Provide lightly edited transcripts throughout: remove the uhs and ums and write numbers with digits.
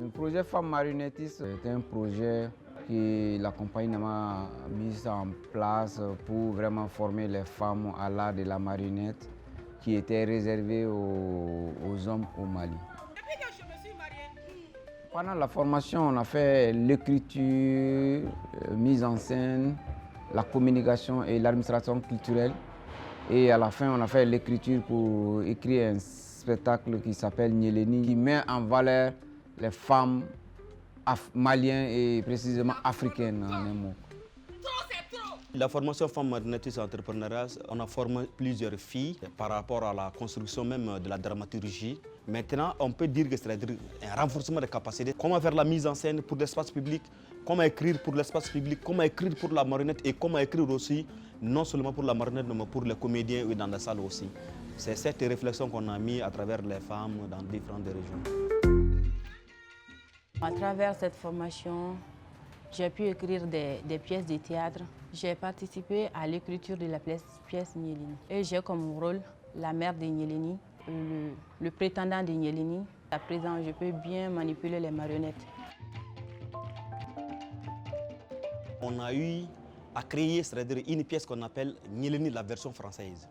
Le projet Femmes marionnettistes est un projet que la compagnie Nama a mis en place pour vraiment former les femmes à l'art de la marionnette qui était réservé aux hommes au Mali. Depuis que je me suis mariée. Pendant la formation, on a fait l'écriture, mise en scène, la communication et l'administration culturelle. Et à la fin, on a fait l'écriture pour écrire un spectacle qui s'appelle Nyeleni, qui met en valeur les femmes maliennes et précisément africaines en un mot. La formation Femmes marionnettistes entrepreneuriat, on a formé plusieurs filles par rapport à la construction même de la dramaturgie. Maintenant, on peut dire que c'est un renforcement des capacités. Comment faire la mise en scène pour l'espace public, comment écrire pour l'espace public, comment écrire pour la marionnette et comment écrire aussi, non seulement pour la marionnette, mais pour les comédiens et dans la salle aussi. C'est cette réflexion qu'on a mis à travers les femmes dans différentes régions. À travers cette formation, j'ai pu écrire des pièces de théâtre. J'ai participé à l'écriture de la pièce Nyeleni. Et j'ai comme rôle la mère de Nyeleni, le prétendant de Nyeleni. À présent, je peux bien manipuler les marionnettes. On a eu à créer une pièce qu'on appelle Nyeleni, la version française.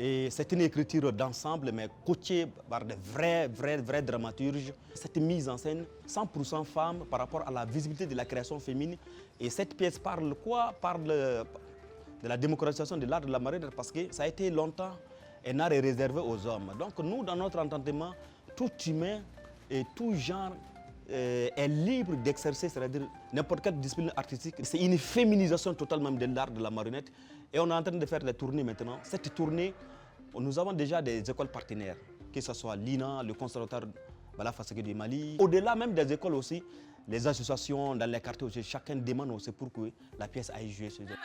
Et c'est une écriture d'ensemble, mais coachée par de vrais dramaturges. Cette mise en scène, 100% femmes par rapport à la visibilité de la création féminine. Et cette pièce parle quoi? Parle de la démocratisation de l'art de la marionnette, parce que ça a été longtemps un art réservé aux hommes. Donc nous, dans notre entendement, tout humain et tout genre est libre d'exercer, c'est-à-dire n'importe quelle discipline artistique. C'est une féminisation totalement de l'art de la marionnette. Et on est en train de faire des tournées maintenant. Cette tournée, nous avons déjà des écoles partenaires, que ce soit l'INA, le conservatoire Bala Faseke du Mali. Au-delà même des écoles aussi, les associations dans les quartiers aussi, chacun demande aussi pour que la pièce aille jouer chez eux.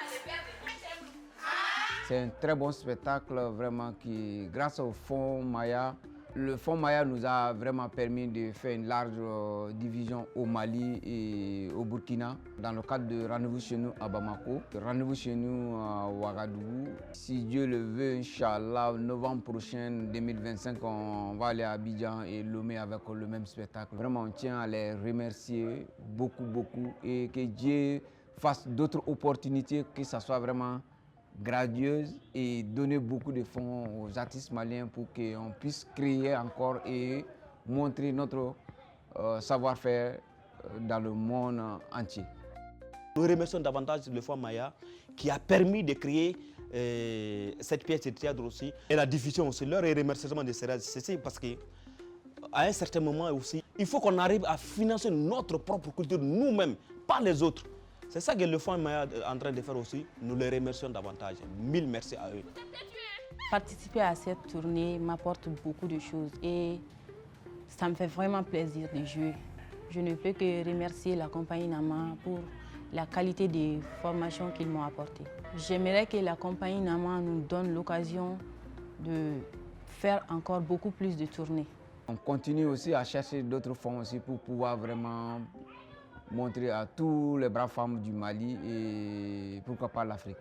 C'est un très bon spectacle vraiment qui, grâce au Fonds Maya, le Fonds Maya nous a vraiment permis de faire une large division au Mali et au Burkina dans le cadre de Rendez-vous chez nous à Bamako, Rendez-vous chez nous à Ouagadougou. Si Dieu le veut, Inch'Allah, novembre prochain 2025, on va aller à Abidjan et Lomé avec le même spectacle. Vraiment, on tient à les remercier beaucoup et que Dieu fasse d'autres opportunités, que ça soit vraiment gradieuse et donner beaucoup de fonds aux artistes maliens pour qu'on puisse créer encore et montrer notre savoir-faire dans le monde entier. Nous remercions davantage le Fonds Maya qui a permis de créer cette pièce de théâtre aussi et la diffusion aussi. Leur remerciement de c'est parce qu'à un certain moment aussi, il faut qu'on arrive à financer notre propre culture nous-mêmes, pas les autres. C'est ça que le Fonds Maya est en train de faire aussi. Nous les remercions davantage. Mille merci à eux. Participer à cette tournée m'apporte beaucoup de choses et ça me fait vraiment plaisir de jouer. Je ne peux que remercier la compagnie Nama pour la qualité des formations qu'ils m'ont apportées. J'aimerais que la compagnie Nama nous donne l'occasion de faire encore beaucoup plus de tournées. On continue aussi à chercher d'autres fonds aussi pour pouvoir vraiment montrer à tous les braves femmes du Mali et pourquoi pas l'Afrique.